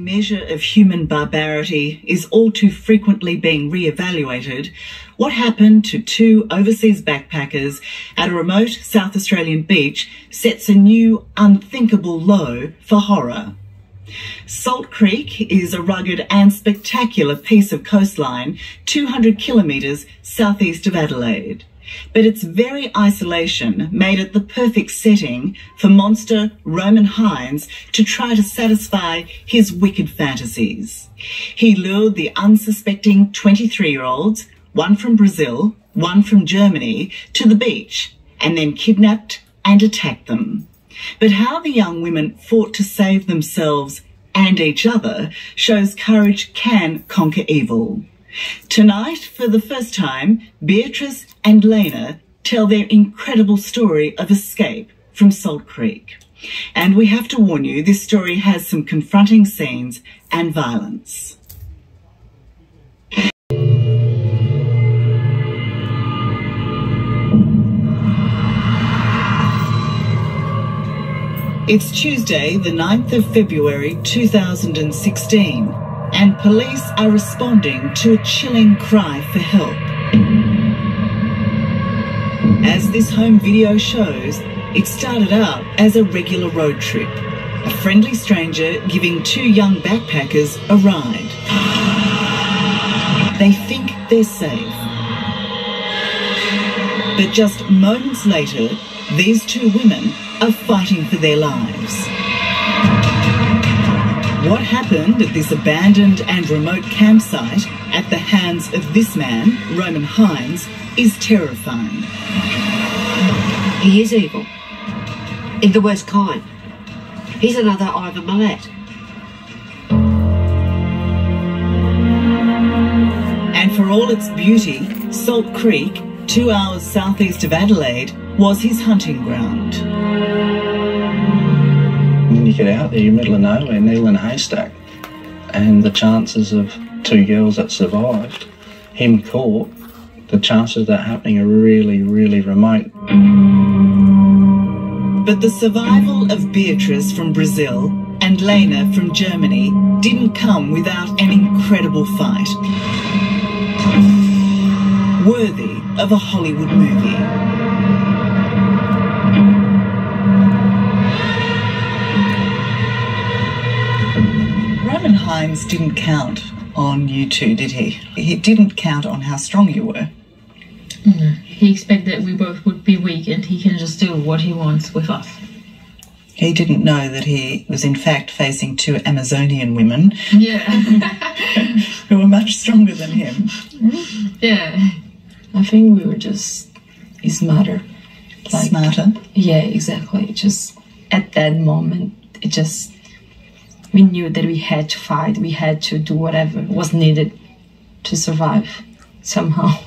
measure of human barbarity is all too frequently being re-evaluated, what happened to two overseas backpackers at a remote South Australian beach sets a new, unthinkable low for horror. Salt Creek is a rugged and spectacular piece of coastline 200 kilometres southeast of Adelaide. But its very isolation made it the perfect setting for monster Roman Hines to try to satisfy his wicked fantasies. He lured the unsuspecting 23-year-olds, one from Brazil, one from Germany, to the beach and then kidnapped and attacked them. But how the young women fought to save themselves and each other shows courage can conquer evil. Tonight, for the first time, Beatrice and Lena tell their incredible story of escape from Salt Creek. And we have to warn you, this story has some confronting scenes and violence. It's Tuesday, the 9th of February 2016. And police are responding to a chilling cry for help. As this home video shows, it started out as a regular road trip, a friendly stranger giving two young backpackers a ride. They think they're safe. But just moments later, these two women are fighting for their lives. What happened at this abandoned and remote campsite at the hands of this man, Roman Hines, is terrifying. He is evil. In the worst kind. He's another Ivan Milat. And for all its beauty, Salt Creek, 2 hours southeast of Adelaide, was his hunting ground. When you get out there, you're middle of nowhere, needle in a haystack. And the chances of two girls that survived, him caught, the chances of that happening are really, really remote. But the survival of Beatrice from Brazil and Lena from Germany didn't come without an incredible fight. Worthy of a Hollywood movie. Roman Hines didn't count on you two, did he? He didn't count on how strong you were. No, he expected we both would be weak and he can just do what he wants with us. He didn't know that he was in fact facing two Amazonian women. Yeah. who were much stronger than him. Yeah. I think we were just smarter. Smarter? Yeah, exactly. Just at that moment, we knew that we had to fight, we had to do whatever was needed to survive somehow.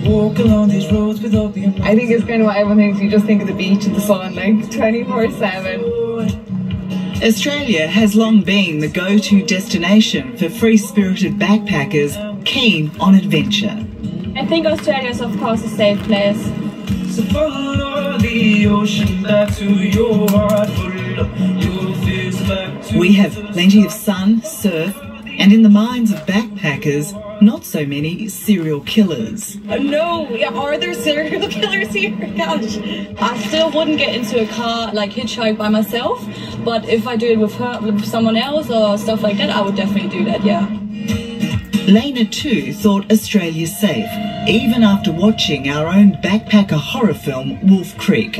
Walk along these roads with all the I think it's kind of what everyone thinks. You just think of the beach and the sun like 24/7. Australia has long been the go-to destination for free-spirited backpackers keen on adventure. I think Australia is of course a safe place. So follow the ocean back to your heart, full of your fears back to we have plenty of sun, surf, and in the minds of backpackers, not so many serial killers. No, yeah, are there serial killers here? Gosh. I still wouldn't get into a car, like hitchhike by myself, but if I do it with someone else or stuff like that, I would definitely do that, yeah. Lena too thought Australia safe, even after watching our own backpacker horror film, Wolf Creek,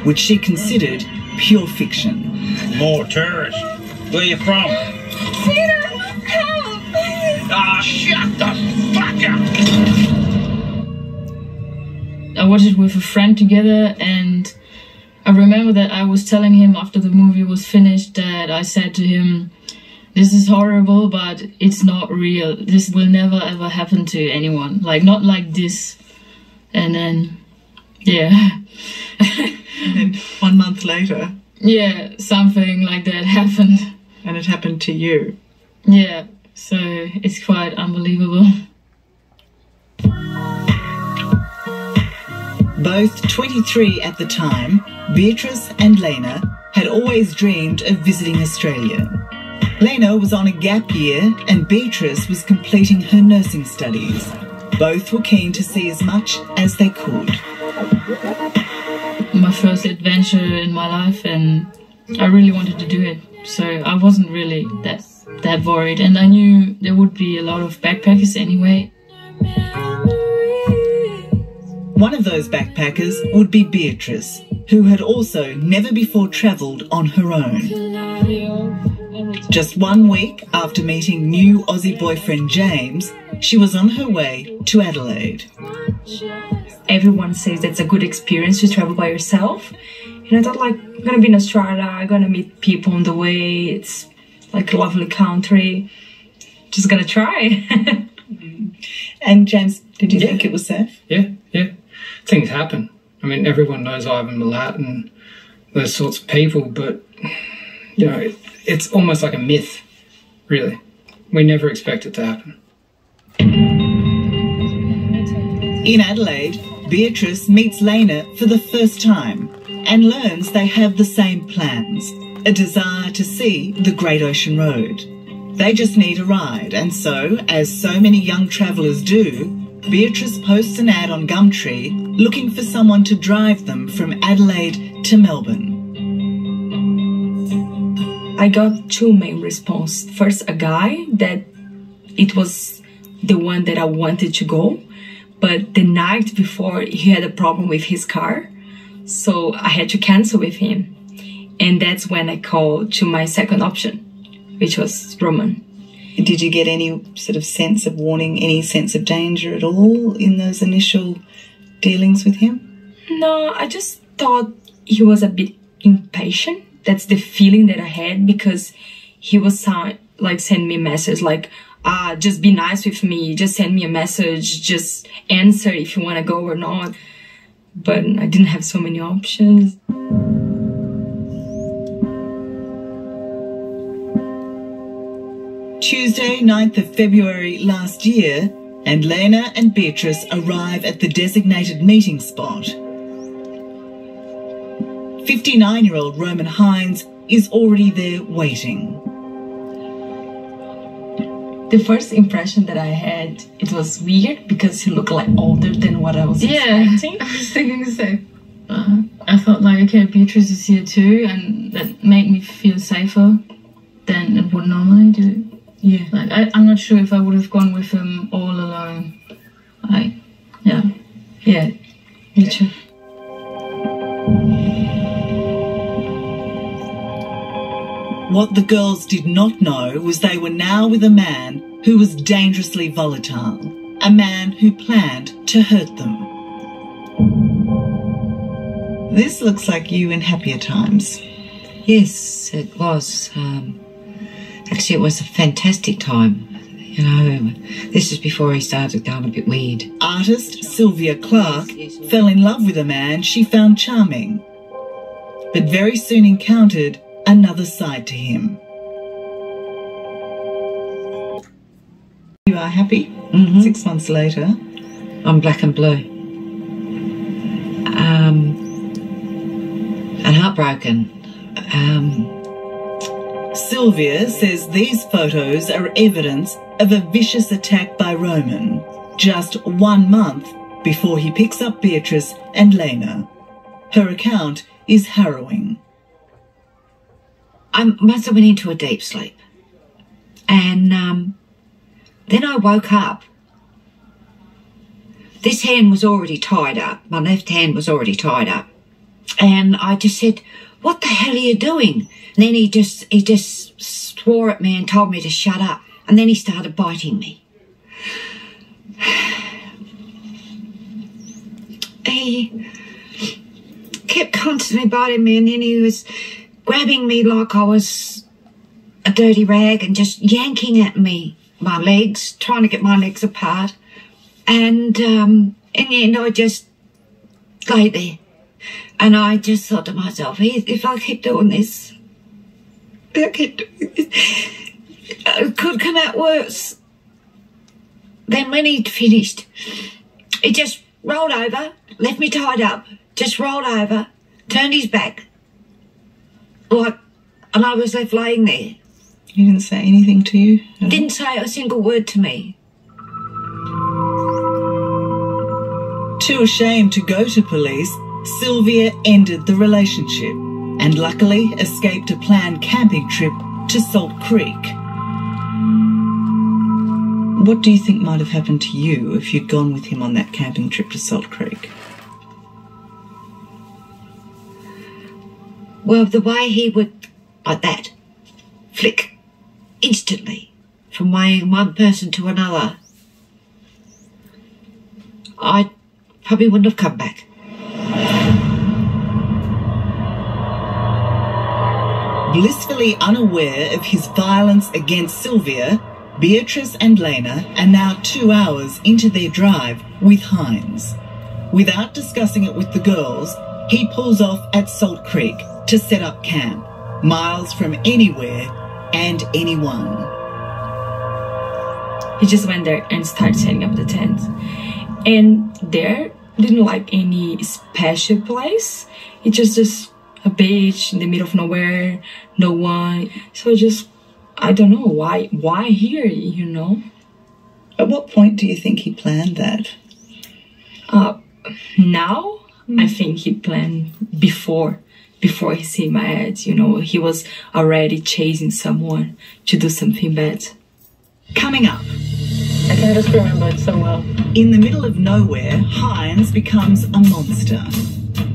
which she considered pure fiction. More tourists. Where are you from? Peter, help! Ah, shut the fuck up! I watched it with a friend together, and I remember that I was telling him after the movie was finished that I said to him, this is horrible, but it's not real. This will never ever happen to anyone. Like, not like this. And then, yeah. And then 1 month later. Yeah, something like that happened. And it happened to you. Yeah, so it's quite unbelievable. Both 23 at the time, Beatrice and Lena had always dreamed of visiting Australia. Lena was on a gap year and Beatrice was completing her nursing studies. Both were keen to see as much as they could. My first adventure in my life, and I really wanted to do it. So I wasn't really that worried, and I knew there would be a lot of backpackers anyway. One of those backpackers would be Beatrice, who had also never before travelled on her own. Just 1 week after meeting new Aussie boyfriend James, she was on her way to Adelaide. Everyone says it's a good experience to travel by yourself. And I thought, like, I'm gonna be in Australia, I'm gonna meet people on the way, it's like a lovely country. Just gonna try. And James, did you think it was safe? Yeah. Things happen. I mean, everyone knows Ivan Milat and those sorts of people, but, you know, it's almost like a myth, really. We never expect it to happen. In Adelaide, Beatrice meets Lena for the first time and learns they have the same plans, a desire to see the Great Ocean Road. They just need a ride, and so, as so many young travellers do, Beatrice posts an ad on Gumtree looking for someone to drive them from Adelaide to Melbourne. I got two main responses. First, a guy that it was the one that I wanted to go, but the night before he had a problem with his car, so I had to cancel with him. And that's when I called to my second option, which was Roman. Did you get any sort of sense of warning, any sense of danger at all in those initial dealings with him? No, I just thought he was a bit impatient. That's the feeling that I had, because he was like sending me a message like, just be nice with me, just send me a message, just answer if you want to go or not. But I didn't have so many options. Tuesday, 9th of February last year, and Lena and Beatrice arrive at the designated meeting spot. 59-year-old Roman Hines is already there waiting. The first impression that I had, it was weird because he looked like older than what I was expecting. I was thinking the same. I thought, like, okay, Beatrice is here too, and that made me feel safer than it would normally do. Yeah. Like, I'm not sure if I would have gone with him all alone. Like, yeah. Yeah, me too. What the girls did not know was they were now with a man who was dangerously volatile, a man who planned to hurt them. This looks like you in happier times. Yes, it was. Actually, it was a fantastic time. You know, this is before he started going a bit weird. Artist Sylvia Clark fell in love with a man she found charming, but very soon encountered another side to him. You are happy? 6 months later. I'm black and blue. And heartbroken. Sylvia says these photos are evidence of a vicious attack by Roman, just 1 month before he picks up Beatrice and Lena. Her account is harrowing. I must have went into a deep sleep. And then I woke up. This hand was already tied up. My left hand was already tied up. And I just said, "What the hell are you doing?" And then he just swore at me and told me to shut up. And then he started biting me. He kept constantly biting me, and then he was grabbing me like I was a dirty rag and just yanking at me, my legs, trying to get my legs apart. And in the end, I just lay there. And I just thought to myself, if I keep doing this, it could come out worse. Then when he'd finished, he just rolled over, left me tied up, just rolled over, turned his back. Like, and I was left laying there. He didn't say anything to you? Didn't say a single word to me. Too ashamed to go to police, Sylvia ended the relationship and luckily escaped a planned camping trip to Salt Creek. What do you think might have happened to you if you'd gone with him on that camping trip to Salt Creek? Well, the way he would, like that, flick instantly from one person to another, I probably wouldn't have come back. Blissfully unaware of his violence against Sylvia, Beatrice and Lena are now 2 hours into their drive with Hines. Without discussing it with the girls, he pulls off at Salt Creek to set up camp, miles from anywhere and anyone. He just went there and started setting up the tent. And there didn't like any special place. It's just a beach in the middle of nowhere, no one. So I don't know why here, you know. At what point do you think he planned that? Now, I think he planned before he see my ads, you know. He was already chasing someone to do something bad. Coming up. I can just remember it so well. In the middle of nowhere, Hines becomes a monster.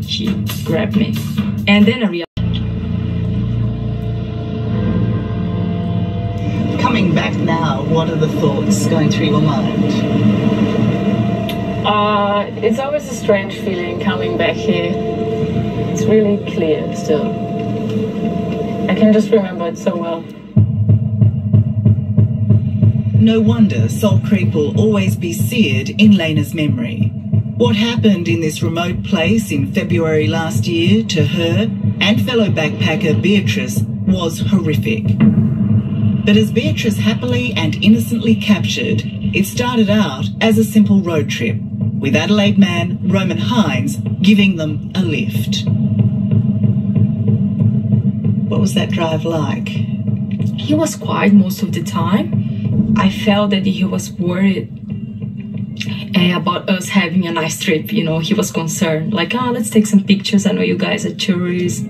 He grabbed me. And then I realized. Coming back now, what are the thoughts going through your mind? It's always a strange feeling coming back here. It's really clear still. I can just remember it so well. No wonder Salt Creek will always be seared in Lena's memory. What happened in this remote place in February last year to her and fellow backpacker Beatrice was horrific. But as Beatrice happily and innocently captured, it started out as a simple road trip, with Adelaide man Roman Hines giving them a lift. What was that drive like? He was quiet most of the time. I felt that he was worried about us having a nice trip, you know. He was concerned, like, let's take some pictures. I know you guys are tourists.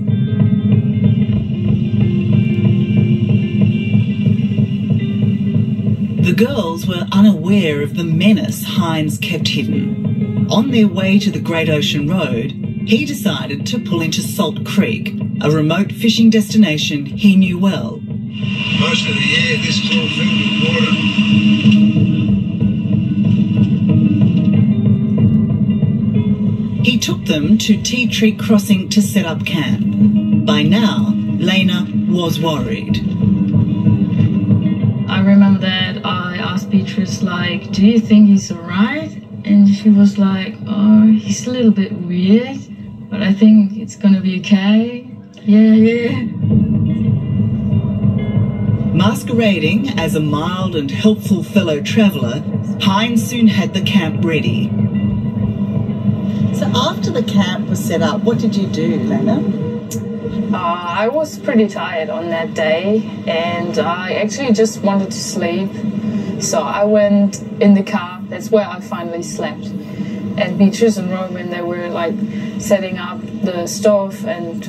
The girls were unaware of the menace Hines kept hidden. On their way to the Great Ocean Road, he decided to pull into Salt Creek, a remote fishing destination he knew well. Most of the year, this is all filled with water. He took them to Tea Tree Crossing to set up camp. By now, Lena was worried. I remember that I asked Beatrice, like, do you think he's alright? And she was like, oh, he's a little bit weird, but I think it's gonna be okay. Yeah. Masquerading as a mild and helpful fellow traveller, Hines soon had the camp ready. So after the camp was set up, what did you do, Lena? I was pretty tired on that day, and I actually just wanted to sleep. So I went in the car. That's where I finally slept. And Beatrice and Roman, they were like setting up the stove, and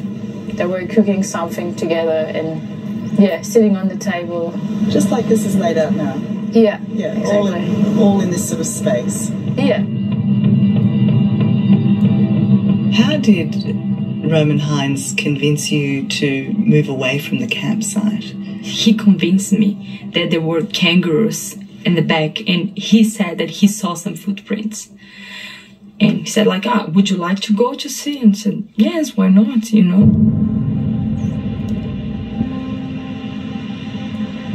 they were cooking something together, and yeah, sitting on the table. Just like this is laid out now. Yeah, exactly. All in this sort of space. Yeah. How did Roman Hines convince you to move away from the campsite? He convinced me that there were kangaroos in the back, and he said that he saw some footprints. And he said, like, would you like to go to see? And I said, yes, why not, you know?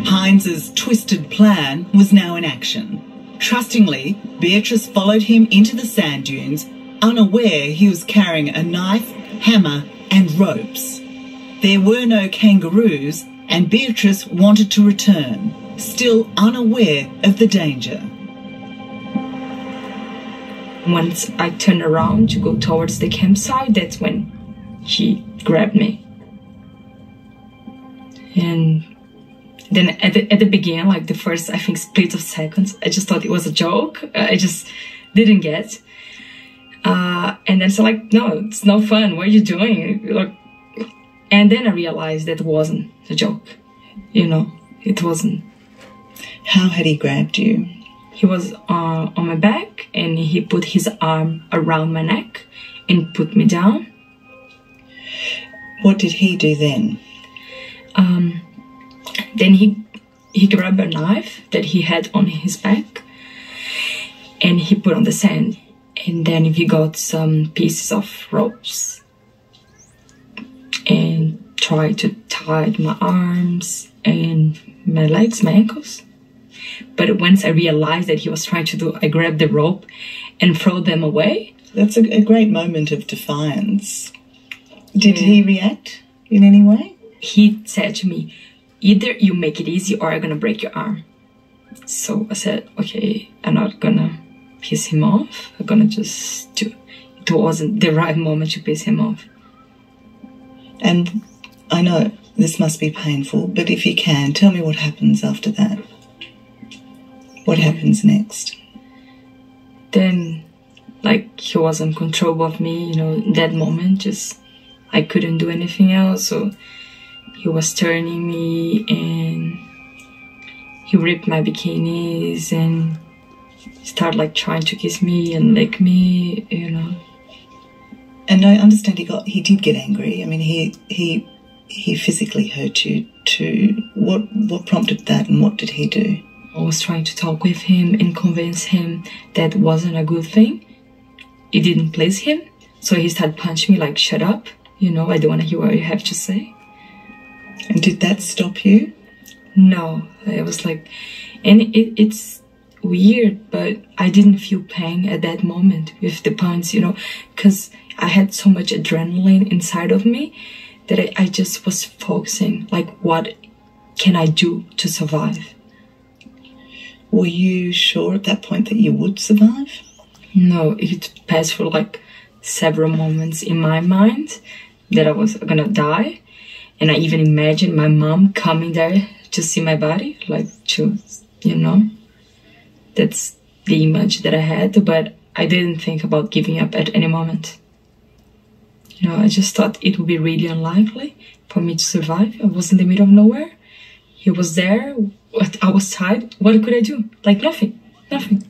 Hines's twisted plan was now in action. Trustingly, Beatrice followed him into the sand dunes, unaware he was carrying a knife, hammer, and ropes. There were no kangaroos, and Beatrice wanted to return, still unaware of the danger. once I turned around to go towards the campsite, that's when he grabbed me. And then at the beginning, like the first, I think, split of seconds, I just thought it was a joke. I just didn't get. And then so like, no, it's no fun. What are you doing? Like, and then I realized that it wasn't a joke. You know, it wasn't. How had he grabbed you? He was on my back and he put his arm around my neck and put me down. What did he do then? Then he grabbed a knife that he had on his back and he put on the sand. And then he got some pieces of ropes and tried to tie my arms and my legs, my ankles. But once I realized that he was trying to do, I grabbed the rope and threw them away. That's a great moment of defiance. Did he react in any way? He said to me, either you make it easy or I'm gonna break your arm. So I said, okay, I'm not gonna piss him off. I'm gonna just do it. It wasn't the right moment to piss him off. And I know this must be painful, but if you can, tell me what happens after that. What happens next? Then, like, he was in control of me, you know, in that moment, just, I couldn't do anything else, so he was turning me, and he ripped my bikinis, and started, like, trying to kiss me and lick me, you know. And I understand he did get angry. I mean, he physically hurt you too. What prompted that, and what did he do? I was trying to talk with him and convince him that wasn't a good thing. It didn't please him. So he started punching me like, shut up. You know, I don't want to hear what you have to say. And did that stop you? No. I was like, and it's weird, but I didn't feel pain at that moment with the punch, you know, because I had so much adrenaline inside of me that I just was focusing, like, what can I do to survive? Were you sure at that point that you would survive? No, it passed for like several moments in my mind that I was gonna die. And I even imagined my mom coming there to see my body, like to, you know, that's the image that I had, but I didn't think about giving up at any moment. You know, I just thought it would be really unlikely for me to survive. I was in the middle of nowhere. He was there. I was tired. What could I do? Like nothing. Nothing.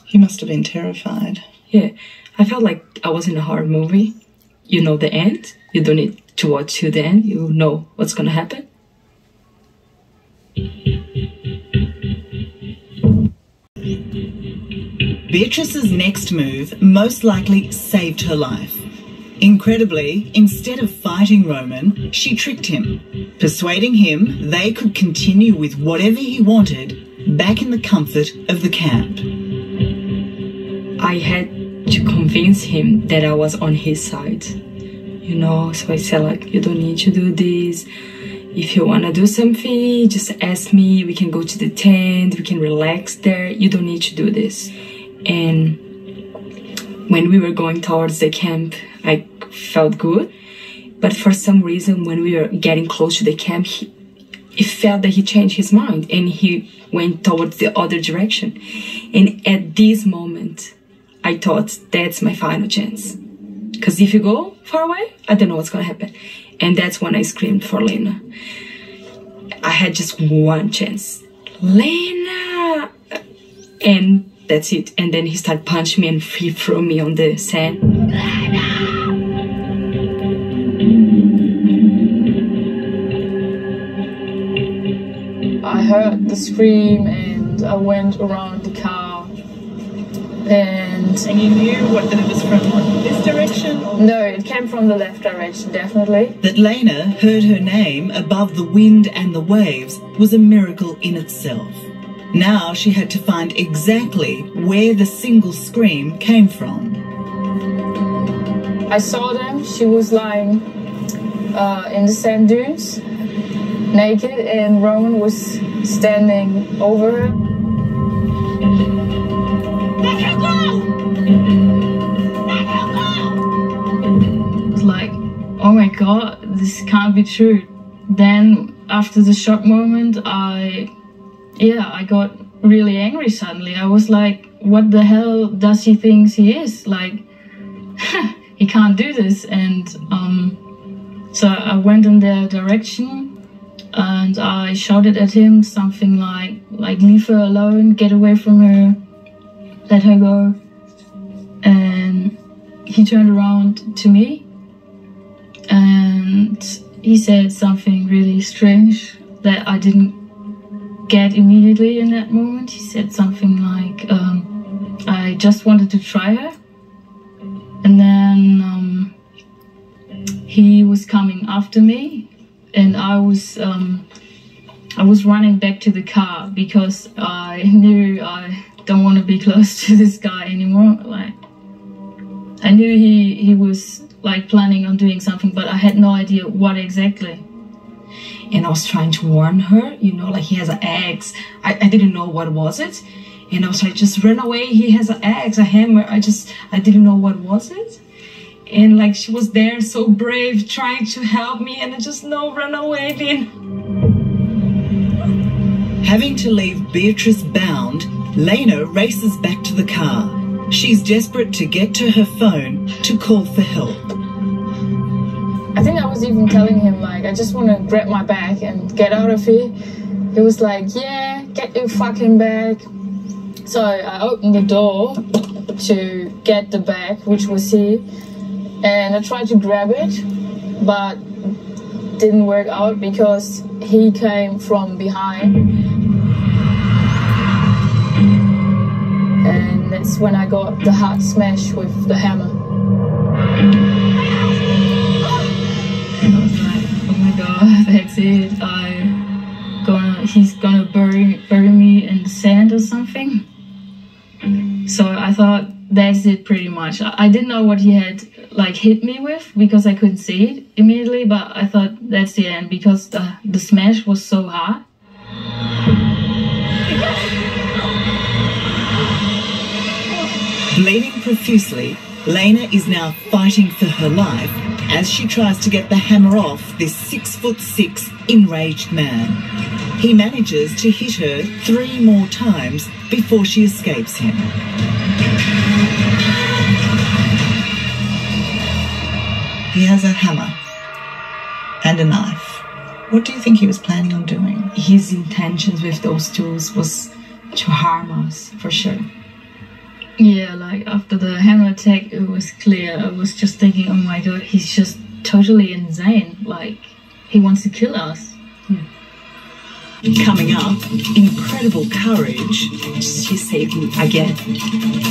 You must have been terrified. Yeah. I felt like I was in a horror movie. You know the end. You don't need to watch till the end. You know what's gonna happen. Beatrice's next move most likely saved her life. Incredibly, instead of fighting Roman, she tricked him, persuading him they could continue with whatever he wanted back in the comfort of the camp. I had to convince him that I was on his side, you know, so I said, like, you don't need to do this. If you want to do something, just ask me. We can go to the tent, we can relax there. You don't need to do this. And when we were going towards the camp, I felt good, but for some reason when we were getting close to the camp, it felt that he changed his mind and he went towards the other direction. And at this moment I thought, that's my final chance, because if you go far away, I don't know what's gonna happen. And that's when I screamed for Lena. I had just one chance, Lena, and that's it. And then he started punching me and he threw me on the sand. I heard the scream and I went around the car. And you knew that it was from this direction? No, it came from the left direction, definitely. That Lena heard her name above the wind and the waves was a miracle in itself. Now she had to find exactly where the single scream came from. I saw them. She was lying in the sand dunes, naked, and Roman was standing over her. Let her go! God, this can't be true. Then after the shock moment, I got really angry suddenly. I was like, what the hell does he think he is? Like, he can't do this. And so I went in their direction and I shouted at him something like leave her alone, get away from her, let her go. And he turned around to me and he said something really strange that I didn't get immediately in that moment. He said something like, I just wanted to try her. And then he was coming after me, and I was running back to the car because I knew I don't want to be close to this guy anymore. Like, I knew he was like planning on doing something, but I had no idea what exactly. And I was trying to warn her, you know, like he has an axe. I didn't know what was it. And I was like, just run away, he has an axe, a hammer. I didn't know what was it. And like she was there so brave, trying to help me, and I just, no, run away, Lynn. Having to leave Beatrice bound, Lena races back to the car. She's desperate to get to her phone to call for help. I think I was even telling him, like, I just want to grab my bag and get out of here. He was like, yeah, get your fucking bag. So I opened the door to get the bag, which was here. And I tried to grab it, but didn't work out because he came from behind. And that's when I got the hard smash with the hammer. And I was like, oh my god, that's it. He's gonna bury me in the sand or something. So I thought that's it pretty much. I didn't know what he had like hit me with because I couldn't see it immediately, but I thought that's the end because the smash was so hard. Bleeding profusely, Lena is now fighting for her life as she tries to get the hammer off this 6'6" enraged man. He manages to hit her 3 more times before she escapes him. He has a hammer and a knife. What do you think he was planning on doing? His intentions with those tools was to harm us, for sure. Yeah, like after the hammer attack, it was clear. I was just thinking, oh my god, he's just totally insane. Like, he wants to kill us. Yeah. Coming up, incredible courage. She saved me again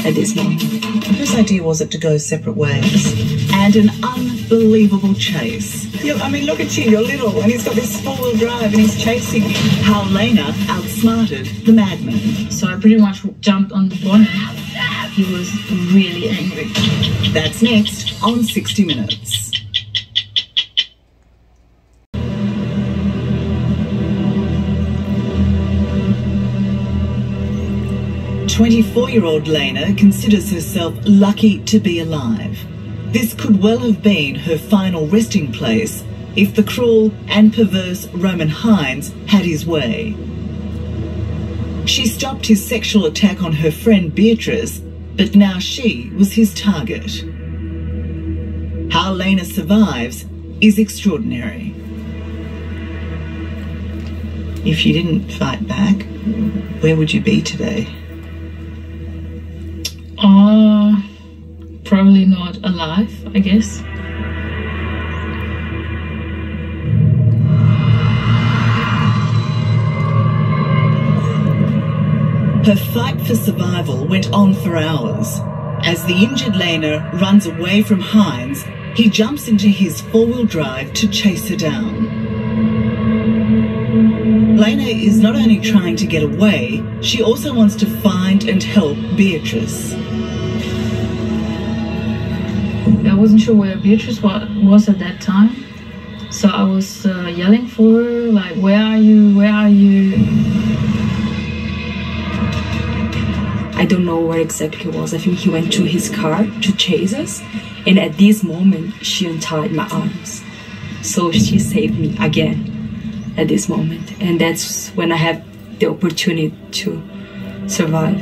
at this moment. Whose idea was it to go separate ways? And an unbelievable chase. I mean, look at you, you're little, and he's got this 4-wheel drive and he's chasing you. How Lena outsmarted the madman. So I pretty much jumped on the bonnet. He was really angry. That's next on 60 Minutes. 24-year-old Lena considers herself lucky to be alive. This could well have been her final resting place if the cruel and perverse Roman Hines had his way. She stopped his sexual attack on her friend Beatrice, but now she was his target. How Lena survives is extraordinary. If you didn't fight back, where would you be today? Probably not alive, I guess. Her fight for survival went on for hours. As the injured Lena runs away from Hines, he jumps into his 4-wheel drive to chase her down. Lena is not only trying to get away, she also wants to find and help Beatrice. I wasn't sure where Beatrice was at that time, so I was yelling for her, like, where are you, where are you? I don't know where exactly it was. I think he went to his car to chase us, and at this moment she untied my arms. So she saved me again at this moment. And that's when I have the opportunity to survive.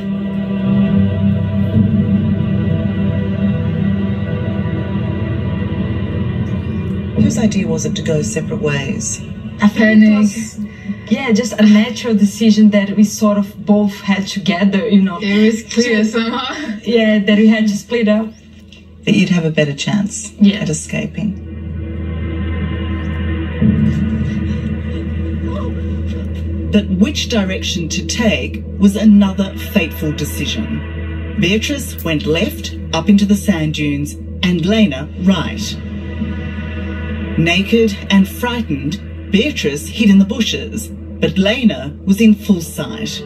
Whose idea was it to go separate ways? I think it was, yeah, just a natural decision that we sort of both had together, you know. It was clear somehow. Yeah, that we had to split up. That you'd have a better chance at escaping. But which direction to take was another fateful decision. Beatrice went left, up into the sand dunes, and Lena right. Naked and frightened, Beatrice hid in the bushes, but Lena was in full sight.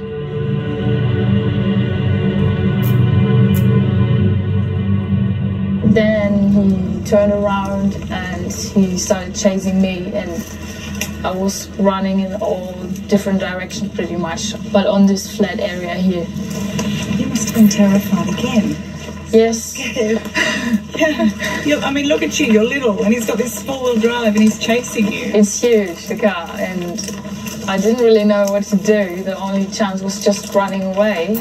Then he turned around and he started chasing me, and I was running in all different directions pretty much, but on this flat area here. You must have been terrified again. Yes. Yeah. I mean, look at you, you're little, and he's got this four-wheel drive and he's chasing you. It's huge, the car, and I didn't really know what to do. The only chance was just running away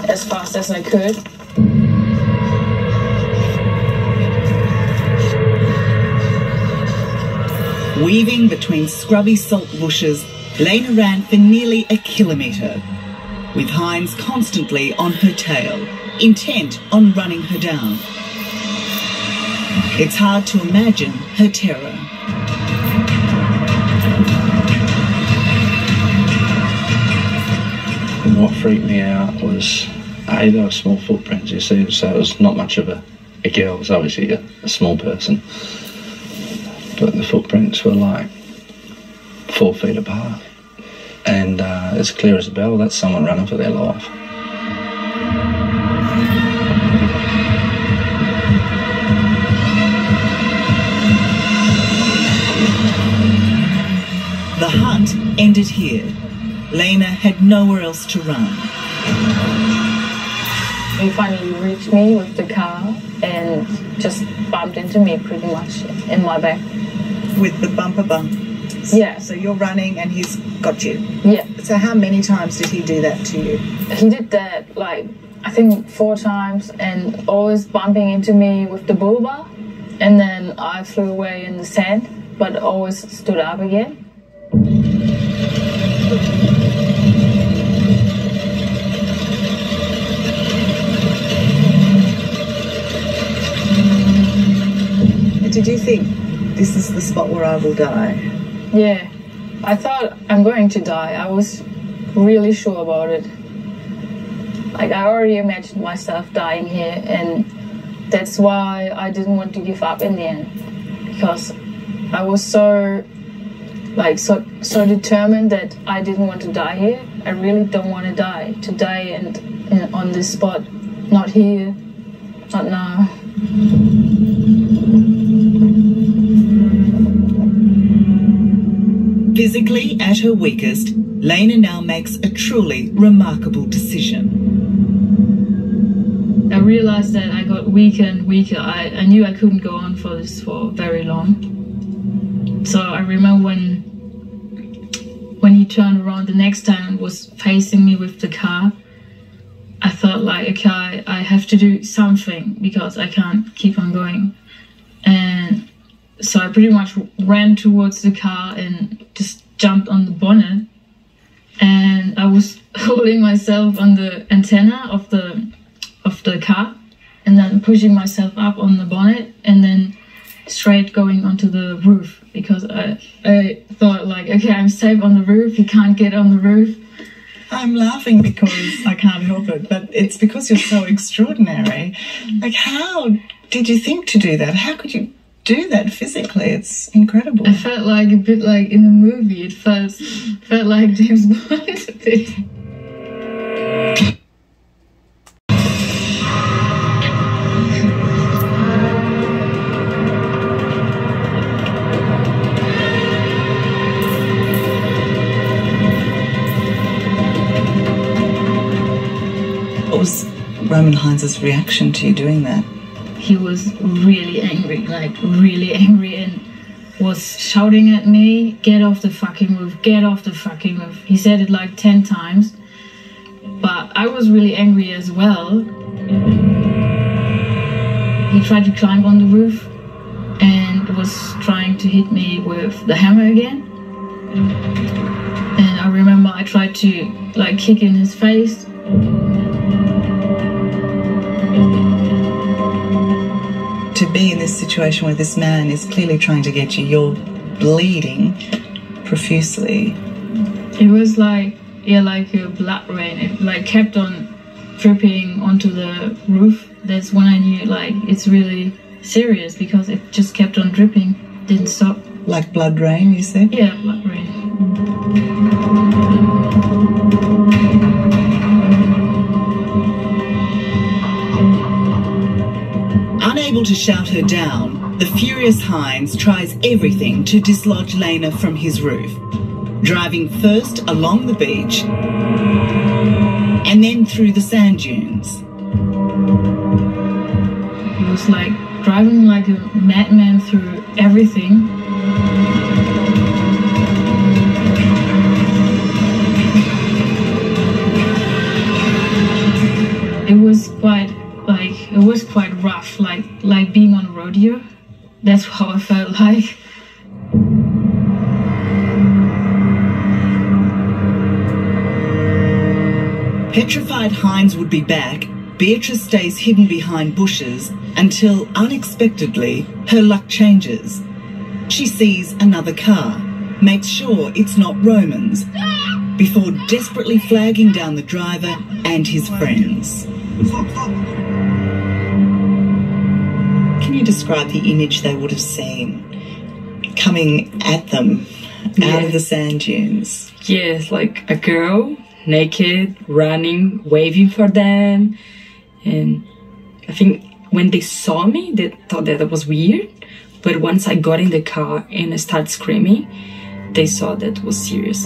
as fast as I could. Weaving between scrubby salt bushes, Lena ran for nearly a kilometre, with Heinz constantly on her tail, intent on running her down. It's hard to imagine her terror. What freaked me out was, A, there were small footprints, you see, so it was not much of a girl, it was obviously a small person. But the footprints were like 4 feet apart. And as clear as a bell, that's someone running for their life. The hunt ended here. Lena had nowhere else to run. He finally reached me with the car and just bumped into me pretty much in my back. With the bumper bump? Yeah. So you're running and he's got you? Yeah. So how many times did he do that to you? He did that, like, I think 4 times, and always bumping into me with the bull bar. And then I flew away in the sand, but always stood up again. Did you think, this is the spot where I will die? Yeah, I thought I'm going to die. I was really sure about it. Like, I already imagined myself dying here, and that's why I didn't want to give up in the end. Because I was so determined that I didn't want to die here. I really don't want to die. To die and on this spot. Not here. Not now. Physically at her weakest, Lena now makes a truly remarkable decision. I realized that I got weaker and weaker. I knew I couldn't go on for this for very long. So I remember when he turned around the next time and was facing me with the car, I thought, like, okay, I have to do something because I can't keep on going. And so I pretty much ran towards the car and just jumped on the bonnet. And I was holding myself on the antenna of the car, and then pushing myself up on the bonnet, and then straight going onto the roof, because I thought, like, okay, I'm safe on the roof, he can't get on the roof. I'm laughing because I can't help it, but it's because you're so extraordinary. Like, how did you think to do that? How could you do that physically? It's incredible. I felt like a bit like in a movie. It felt like James Bond a bit. What was Roman Heinz's reaction to you doing that? He was really angry, like really angry, and was shouting at me, "Get off the fucking roof, get off the fucking roof." He said it like 10 times. But I was really angry as well. He tried to climb on the roof and was trying to hit me with the hammer again. And I remember I tried to like kick in his face. To be in this situation where this man is clearly trying to get you, you're bleeding profusely. It was like, yeah, like a blood rain. It like kept on dripping onto the roof. That's when I knew like it's really serious, because it just kept on dripping, didn't stop. Like blood rain, you said? Yeah, blood rain. Unable to shout her down, the furious Hines tries everything to dislodge Lena from his roof, driving first along the beach and then through the sand dunes. He was like driving like a madman through everything. It was quite rough, like being on a rodeo. That's how I felt like. Petrified Hines would be back, Beatrice stays hidden behind bushes until, unexpectedly, her luck changes. She sees another car, makes sure it's not Roman's, before desperately flagging down the driver and his friends. Can you describe the image they would have seen coming at them out of the sand dunes? Yes, like a girl, naked, running, waving for them. And I think when they saw me, they thought that it was weird. But once I got in the car and I started screaming, they saw that it was serious.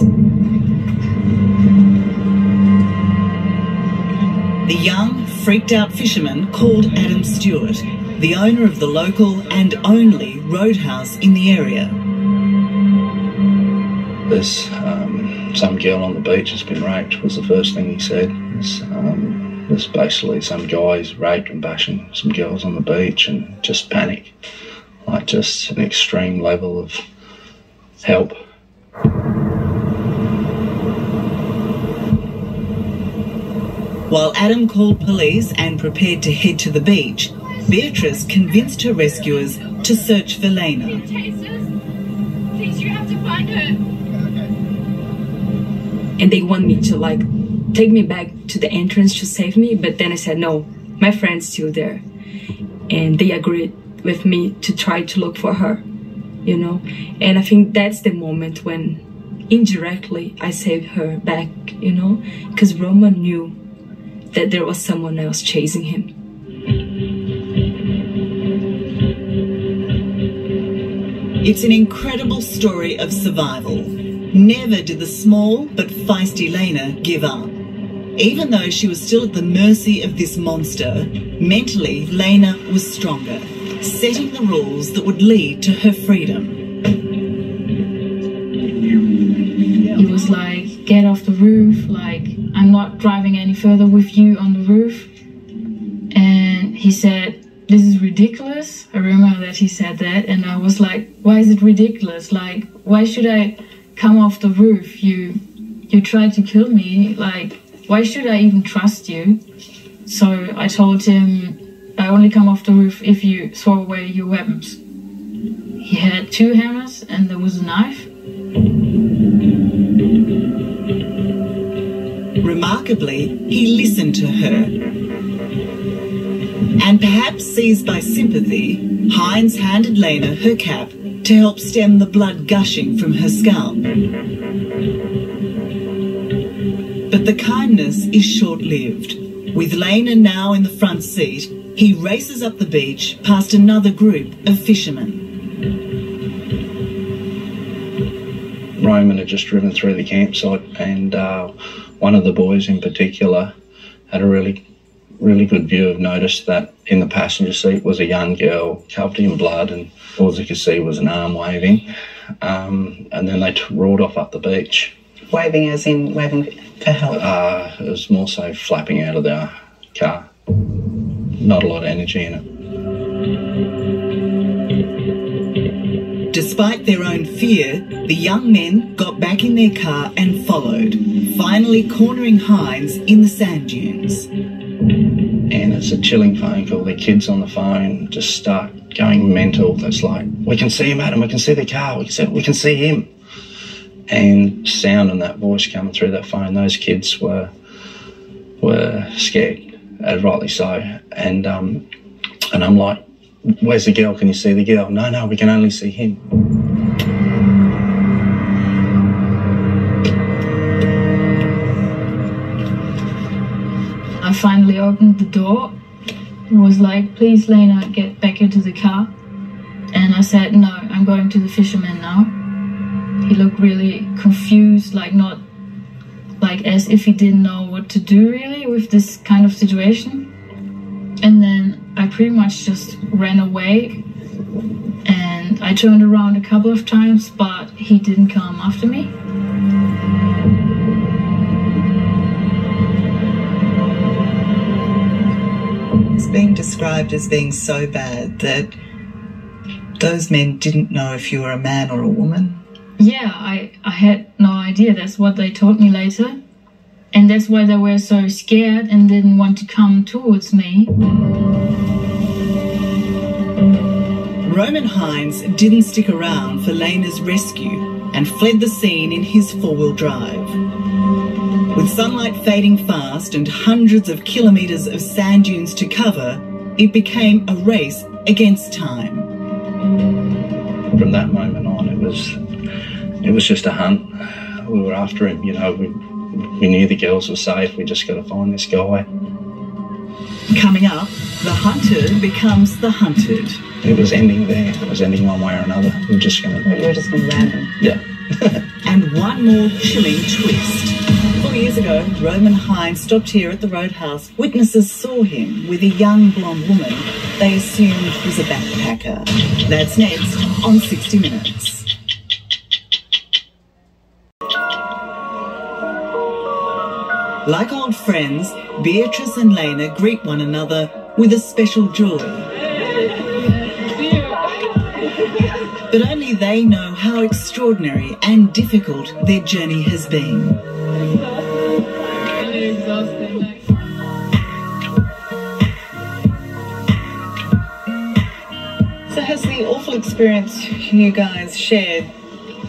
The young, freaked-out fisherman called Adam Stewart, the owner of the local and only roadhouse in the area. There's some girl on the beach has been raped, was the first thing he said. There's basically some guys raped and bashing some girls on the beach, and just panic. Like just an extreme level of help. While Adam called police and prepared to head to the beach, Beatrice convinced her rescuers to search for Lena. Please, you have to find her. And they want me to like take me back to the entrance to save me, but then I said no, my friend's still there. And they agreed with me to try to look for her, you know. And I think that's the moment when indirectly I saved her back, you know, because Roman knew that there was someone else chasing him. It's an incredible story of survival. Never did the small but feisty Lena give up. Even though she was still at the mercy of this monster, mentally Lena was stronger, setting the rules that would lead to her freedom. He was like, "Get off the roof, like, I'm not driving any further with you on the roof." And he said, "This is ridiculous." I remember that he said that, and I was like, why is it ridiculous? Like, why should I come off the roof? You tried to kill me, like, why should I even trust you? So I told him, I only come off the roof if you throw away your weapons. He had 2 hammers and there was a knife. Remarkably, he listened to her. And perhaps seized by sympathy, Hines handed Lena her cap to help stem the blood gushing from her scalp. But the kindness is short-lived. With Lena now in the front seat, he races up the beach past another group of fishermen. Roman had just driven through the campsite, and one of the boys in particular had a really really good view of noticed that in the passenger seat was a young girl covered in blood, and all you could see was an arm waving. And then they roared off up the beach. Waving as in waving for help? It was more so flapping out of the car. Not a lot of energy in it. Despite their own fear, the young men got back in their car and followed, finally cornering Hines in the sand dunes. And it's a chilling phone call. The kids on the phone just start going mental. It's like, we can see him, Adam, we can see the car, we can see him. And sound and that voice coming through that phone, those kids were scared, rightly so. And I'm like, where's the girl? Can you see the girl? No, we can only see him. I finally opened the door and was like, please, Lena, get back into the car. And I said, no, I'm going to the fisherman now. He looked really confused, like not like as if he didn't know what to do really with this kind of situation. And then I pretty much just ran away, and I turned around a couple of times, but he didn't come after me. It's being described as being so bad that those men didn't know if you were a man or a woman. Yeah, I had no idea. That's what they told me later. And that's why they were so scared and didn't want to come towards me. Roman Hines didn't stick around for Lena's rescue and fled the scene in his four-wheel drive. With sunlight fading fast and hundreds of kilometres of sand dunes to cover, it became a race against time. From that moment on, it was just a hunt. We were after him, you know. We knew the girls were safe. We just got to find this guy. Coming up, the hunter becomes the hunted. It was ending there. It was ending one way or another. We were just going to random. Yeah. And one more chilling twist. 4 years ago, Roman Hines stopped here at the Roadhouse. Witnesses saw him with a young blonde woman they assumed was a backpacker. That's next on 60 Minutes. Like old friends, Beatrice and Lena greet one another with a special joy. But only they know how extraordinary and difficult their journey has been. So has the awful experience you guys shared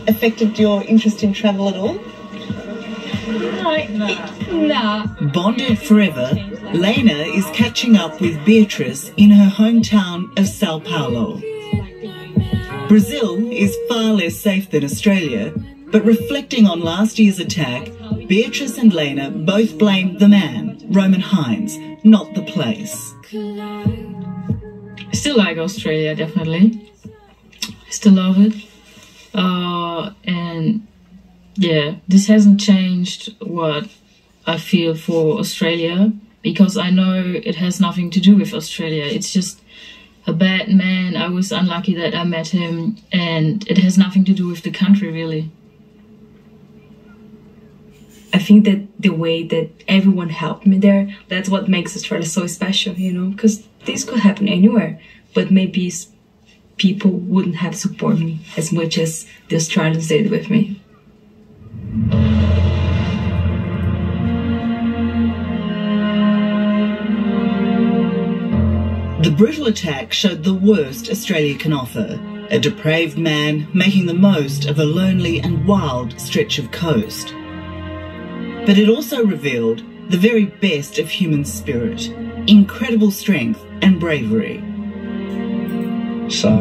affected your interest in travel at all? Nah. Bonded forever, Lena is catching up with Beatrice in her hometown of Sao Paulo. Brazil is far less safe than Australia, but reflecting on last year's attack, Beatrice and Lena both blame the man, Roman Hines, not the place. I still like Australia, definitely. I still love it. And yeah, this hasn't changed what I feel for Australia, because I know it has nothing to do with Australia. It's just a bad man. I was unlucky that I met him, and it has nothing to do with the country, really. I think that the way that everyone helped me there, that's what makes Australia so special, you know, because this could happen anywhere, but maybe people wouldn't have supported me as much as the Australians did with me. The brutal attack showed the worst Australia can offer, a depraved man making the most of a lonely and wild stretch of coast. But it also revealed the very best of human spirit, incredible strength and bravery. So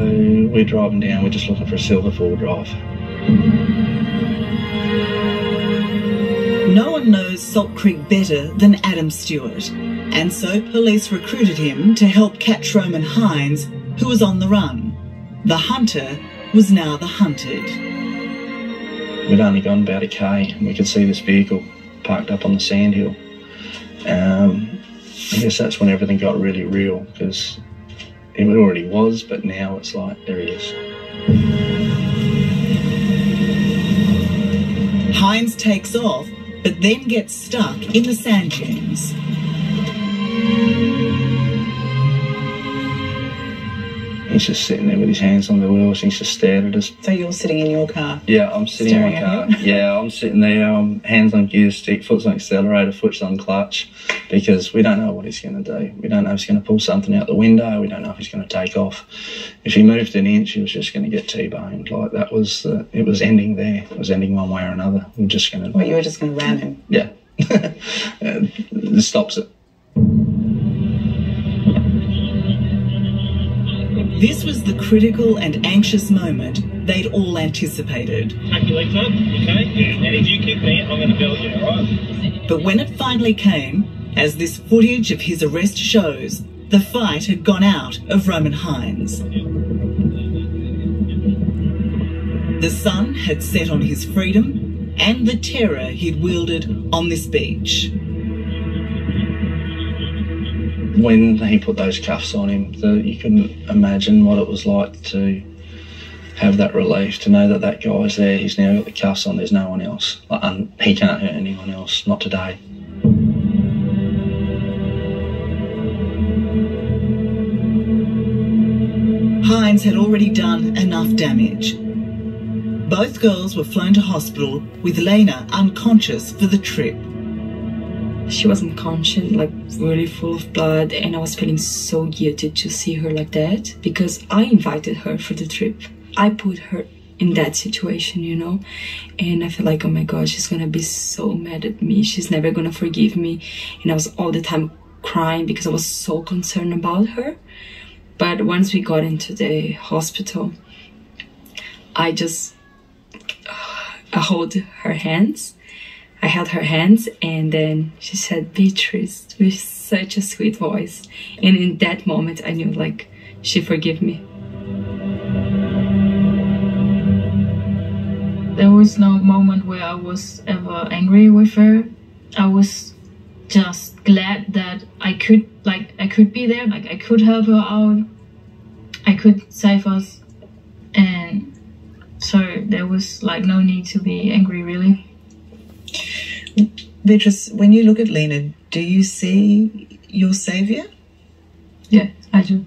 we're driving down, we're just looking for a silver four-wheel drive. No one knows Salt Creek better than Adam Stewart, and so police recruited him to help catch Roman Hines, who was on the run. The hunter was now the hunted. We'd only gone about 1K and we could see this vehicle parked up on the sandhill. I guess that's when everything got really real, because it already was, but now it's like, there he is. Hines takes off, but then gets stuck in the sand dunes. He's just sitting there with his hands on the wheels. He's just stared at us. So you're sitting in your car? Yeah, I'm sitting in my car. Yeah, I'm sitting there, hands on gear stick, foot's on accelerator, foot's on clutch, because we don't know what he's going to do. We don't know if he's going to pull something out the window. We don't know if he's going to take off. If he moved an inch, he was just going to get T-boned. Like, that was, it was ending there. It was ending one way or another. We're just going to... Well, you were just going to ram him? Yeah. It stops it. This was the critical and anxious moment they'd all anticipated. Take your legs up, okay? And if you kick me, I'm going to belt you, alright? But when it finally came, as this footage of his arrest shows, the fight had gone out of Roman Hines. The sun had set on his freedom and the terror he'd wielded on this beach. When he put those cuffs on him, you couldn't imagine what it was like to have that relief, to know that that guy's there, he's now got the cuffs on, there's no one else. He can't hurt anyone else, not today. Hines had already done enough damage. Both girls were flown to hospital with Lena unconscious for the trip. She was unconscious, like really full of blood, and I was feeling so guilty to see her like that, because I invited her for the trip. I put her in that situation, you know, and I feel like, oh my God, she's gonna be so mad at me. She's never gonna forgive me. And I was all the time crying because I was so concerned about her. But once we got into the hospital, I hold her hands. I held her hands, and then she said, "Beatrice," with such a sweet voice. And in that moment, I knew, like, she forgave me. There was no moment where I was ever angry with her. I was just glad that I could be there, like I could help her out. I could save us. And so there was like no need to be angry, really. Beatrice, when you look at Lena, do you see your saviour? Yeah, I do.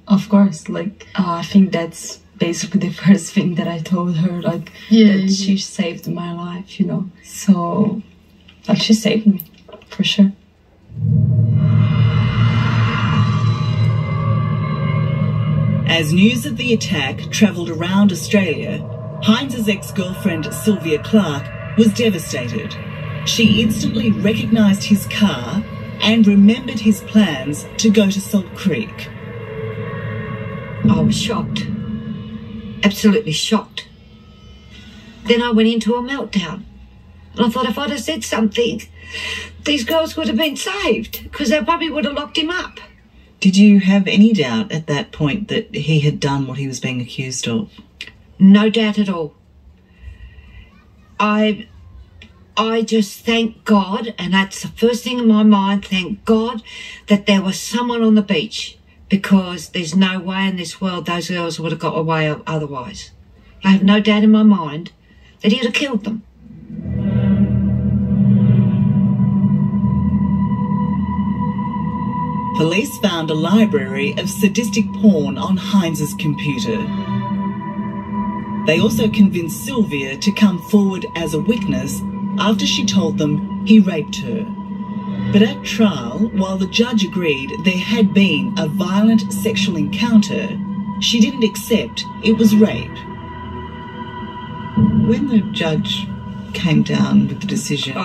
Of course, like, I think that's basically the first thing that I told her, like, that she saved my life, you know. So, like, she saved me, for sure. As news of the attack travelled around Australia, Hines' ex-girlfriend Sylvia Clark was devastated. She instantly recognised his car and remembered his plans to go to Salt Creek. I was shocked. Absolutely shocked. Then I went into a meltdown. And I thought if I'd have said something, these girls would have been saved, because they probably would have locked him up. Did you have any doubt at that point that he had done what he was being accused of? No doubt at all. I just thank God, and that's the first thing in my mind, thank God that there was someone on the beach, because there's no way in this world those girls would have got away otherwise. I have no doubt in my mind that he'd have killed them. Police found a library of sadistic porn on Hines' computer. They also convinced Sylvia to come forward as a witness after she told them he raped her. But at trial, while the judge agreed there had been a violent sexual encounter, she didn't accept it was rape. When the judge came down with the decision...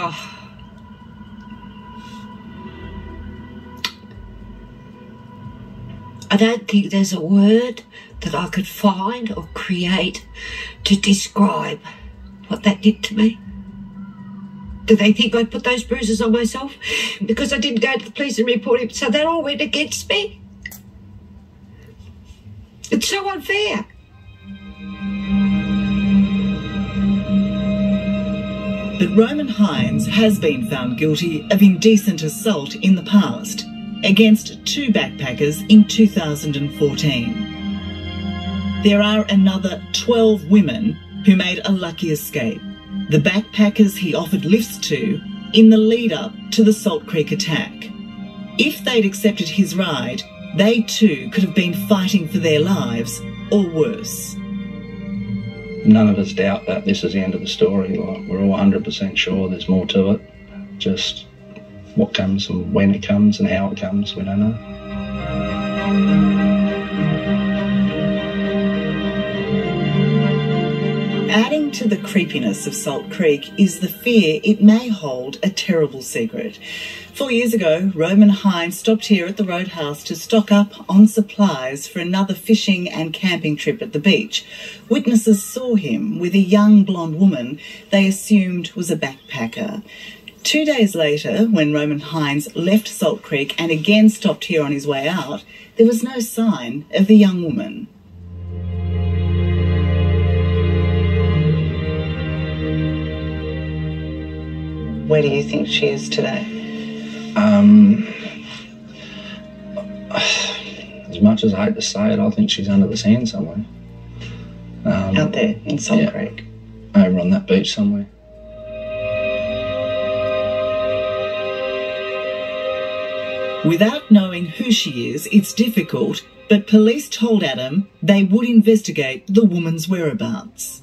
I don't think there's a word that I could find or create to describe what that did to me. Do they think I put those bruises on myself because I didn't go to the police and report him, so that all went against me? It's so unfair. But Roman Hines has been found guilty of indecent assault in the past against 2 backpackers in 2014. There are another 12 women who made a lucky escape, the backpackers he offered lifts to in the lead-up to the Salt Creek attack. If they'd accepted his ride, they too could have been fighting for their lives, or worse. None of us doubt that this is the end of the story. Like, we're all 100% sure there's more to it. Just what comes and when it comes and how it comes, we don't know. Adding to the creepiness of Salt Creek is the fear it may hold a terrible secret. 4 years ago, Roman Hines stopped here at the Roadhouse to stock up on supplies for another fishing and camping trip at the beach. Witnesses saw him with a young blonde woman they assumed was a backpacker. 2 days later, when Roman Hines left Salt Creek and again stopped here on his way out, there was no sign of the young woman. Where do you think she is today? As much as I hate to say it, I think she's under the sand somewhere. Out there in Salt Creek? Over on that beach somewhere. Without knowing who she is, it's difficult, but police told Adam they would investigate the woman's whereabouts.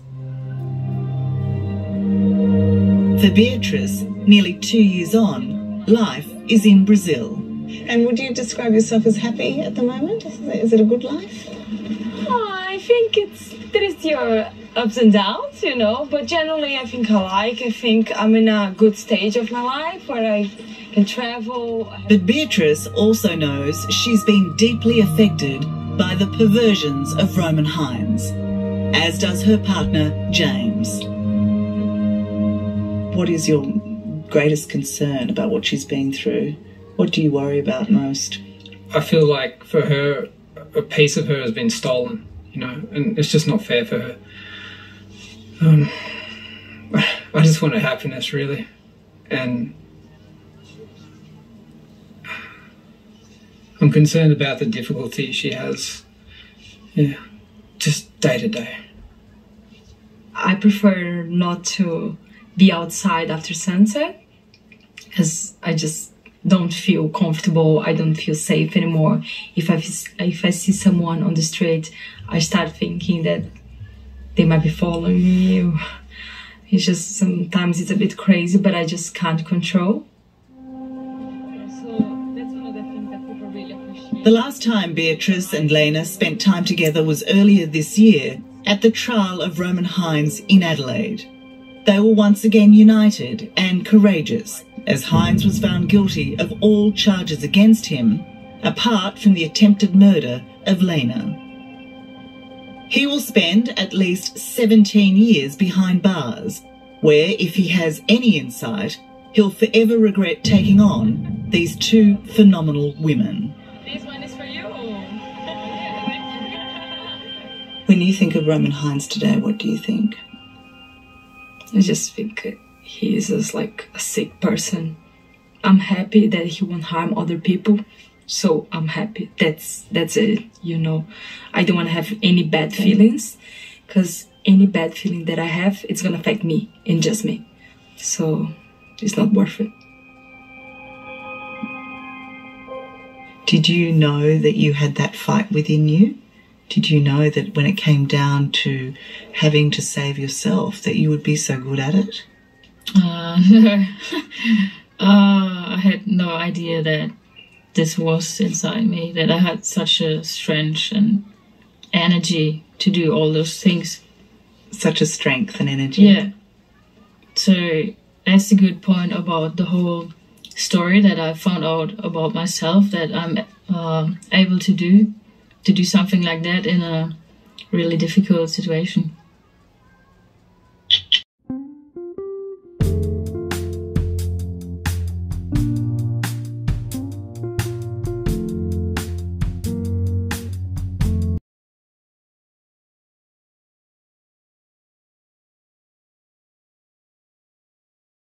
For Beatrice, nearly 2 years on, life is in Brazil. And would you describe yourself as happy at the moment? Is it a good life? Oh, I think there's your ups and downs, you know, but generally I think I think I'm in a good stage of my life where I can travel. But Beatrice also knows she's been deeply affected by the perversions of Roman Hines, as does her partner, James. What is your greatest concern about what she's been through? What do you worry about most? I feel like for her, a piece of her has been stolen, you know, and it's just not fair for her. I just want her happiness, really. And I'm concerned about the difficulty she has, just day to day. I prefer not to be outside after sunset because I just don't feel comfortable. I don't feel safe anymore. If I see someone on the street, I start thinking that they might be following me. It's just sometimes it's a bit crazy, but I just can't control. The last time Beatrice and Lena spent time together was earlier this year at the trial of Roman Hines in Adelaide. They were once again united and courageous as Hines was found guilty of all charges against him, apart from the attempted murder of Lena. He will spend at least 17 years behind bars, where, if he has any insight, he'll forever regret taking on these 2 phenomenal women. This one is for you. When you think of Roman Hines today, what do you think? I just think he is just like a sick person. I'm happy that he won't harm other people, so I'm happy. That's it, you know. I don't want to have any bad feelings, because any bad feeling that I have, it's gonna affect me and just me. So it's not worth it. Did you know that you had that fight within you? Did you know that when it came down to having to save yourself, that you would be so good at it? No. I had no idea that this was inside me, that I had such a strength and energy to do all those things. Such a strength and energy. Yeah. So that's a good point about the whole story that I found out about myself, that I'm able to do something like that in a really difficult situation.